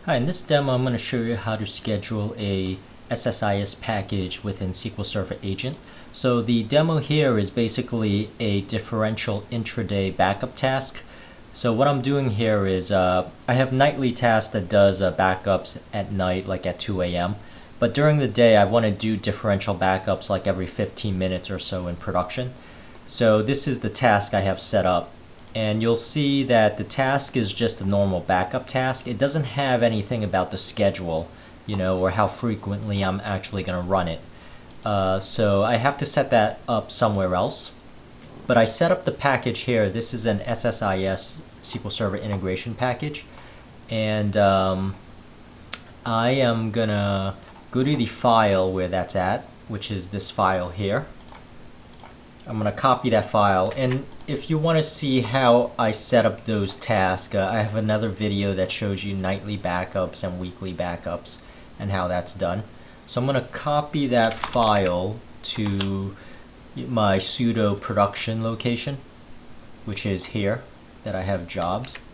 Hi, in this demo I'm going to show you how to schedule a SSIS package within SQL Server Agent. So the demo here is basically a differential intraday backup task. So what I'm doing here is I have nightly tasks that does backups at night, like at 2 a.m. But during the day I want to do differential backups like every 15 minutes or so in production. So this is the task I have set up. And you'll see that the task is just a normal backup task. It doesn't have anything about the schedule, or how frequently I'm actually going to run it. So I have to set that up somewhere else. But I set up the package here. This is an SSIS SQL Server integration package. And I am going to go to the file where that's at, which is this file here. I'm going to copy that file, and if you want to see how I set up those tasks, I have another video that shows you nightly backups and weekly backups and how that's done. So I'm going to copy that file to my pseudo production location, which is here, that I have jobs,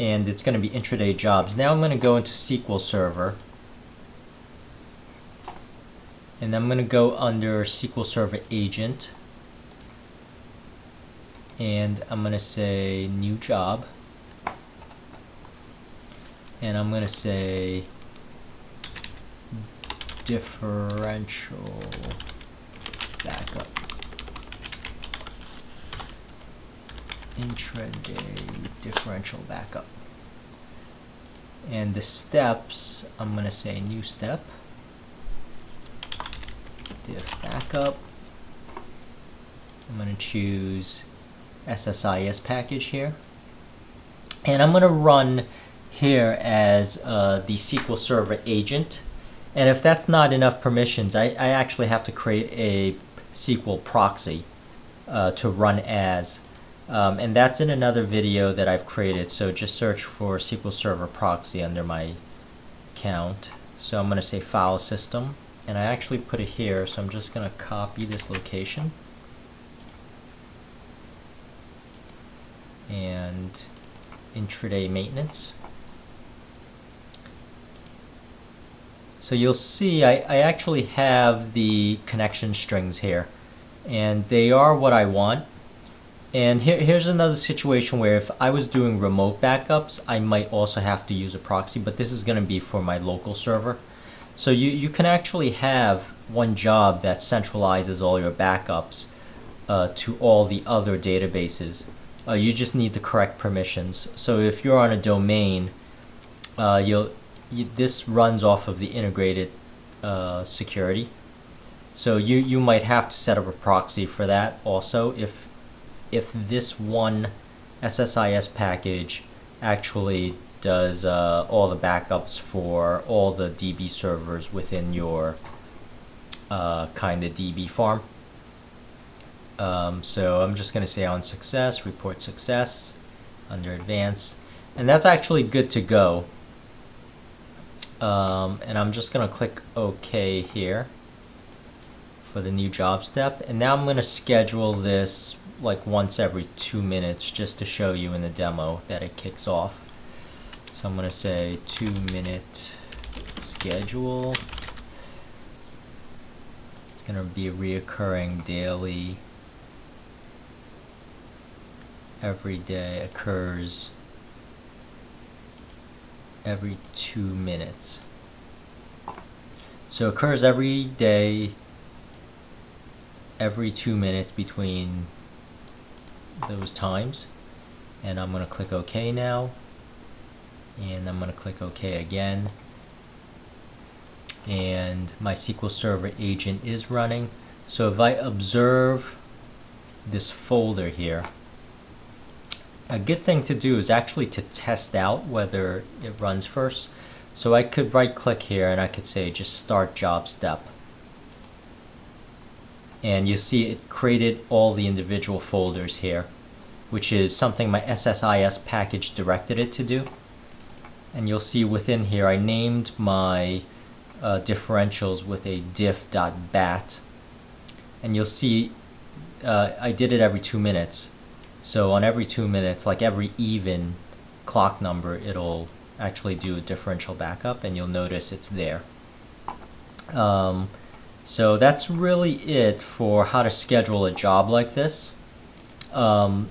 and it's going to be intraday jobs. Now I'm going to go into SQL Server, and I'm going to go under SQL Server Agent, and I'm going to say new job, and I'm going to say differential backup, intraday differential backup, and the steps, I'm going to say new step, diff backup. I'm going to choose SSIS package here, and I'm going to run here as the SQL Server agent. And if that's not enough permissions, I actually have to create a SQL proxy to run as, and that's in another video that I've created. So just search for SQL Server proxy under my account. So I'm going to say file system, and I actually put it here, so I'm just going to copy this location and intraday maintenance. So you'll see I actually have the connection strings here, and they are what I want. And here's another situation where if I was doing remote backups, I might also have to use a proxy, but this is going to be for my local server. So you can actually have one job that centralizes all your backups to all the other databases. You just need the correct permissions. So if you're on a domain, this runs off of the integrated security. So you might have to set up a proxy for that also if this one SSIS package actually does all the backups for all the DB servers within your kind of DB farm. So I'm just going to say on success, report success under advanced, and that's actually good to go. And I'm just going to click OK here for the new job step, and now I'm going to schedule this like once every 2 minutes just to show you in the demo that it kicks off. So I'm going to say 2-minute schedule. It's going to be a reoccurring daily. Every day occurs every 2 minutes. So occurs every day, every 2 minutes between those times. And I'm going to click OK now. And I'm going to click OK again. And my SQL Server agent is running. So if I observe this folder here, a good thing to do is actually to test out whether it runs first. So I could right click here and I could say just start job step. And you see it created all the individual folders here, which is something my SSIS package directed it to do. And you'll see within here I named my differentials with a diff.bat. And you'll see I did it every 2 minutes. So on every 2 minutes, like every even clock number, it'll actually do a differential backup, and you'll notice it's there. So that's really it for how to schedule a job like this. And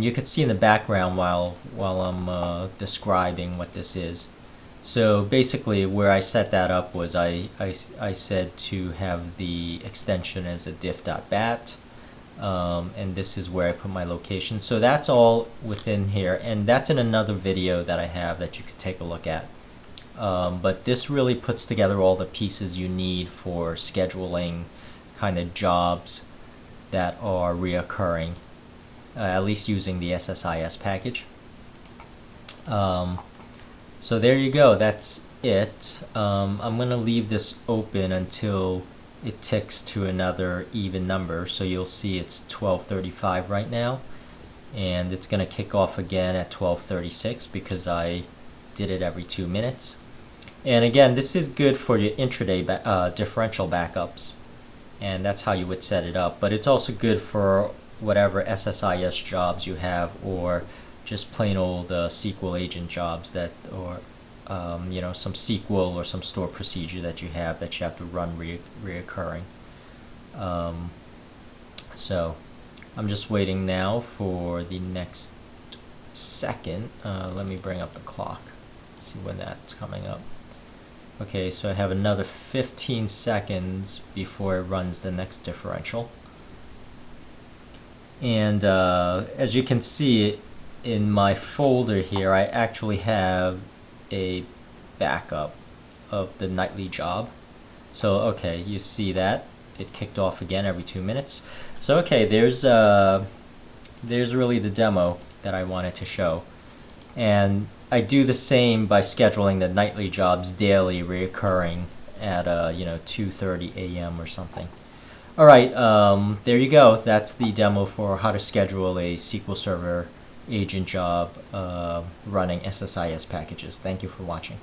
you can see in the background while I'm describing what this is. So basically where I set that up was I said to have the extension as a diff.bat, and this is where I put my location. So that's all within here, and that's in another video that I have that you could take a look at. But this really puts together all the pieces you need for scheduling kind of jobs that are reoccurring, at least using the SSIS package. So there you go, that's it. I'm going to leave this open until it ticks to another even number. So you'll see it's 12:35 right now, and it's going to kick off again at 12:36 because I did it every 2 minutes. And again, this is good for your intraday differential backups, and that's how you would set it up. But it's also good for whatever SSIS jobs you have, or just plain old SQL agent jobs that, or you know, some SQL or some store procedure that you have to run reoccurring. So I'm just waiting now for the next second. Let me bring up the clock, see when that's coming up. Okay, so I have another 15 seconds before it runs the next differential. And as you can see in my folder here, I actually have a backup of the nightly job. So okay, you see that it kicked off again every 2 minutes. So okay, there's really the demo that I wanted to show, and I do the same by scheduling the nightly jobs daily, reoccurring at 2:30 a.m. or something. All right, there you go. That's the demo for how to schedule a SQL Server agent job running SSIS packages. Thank you for watching.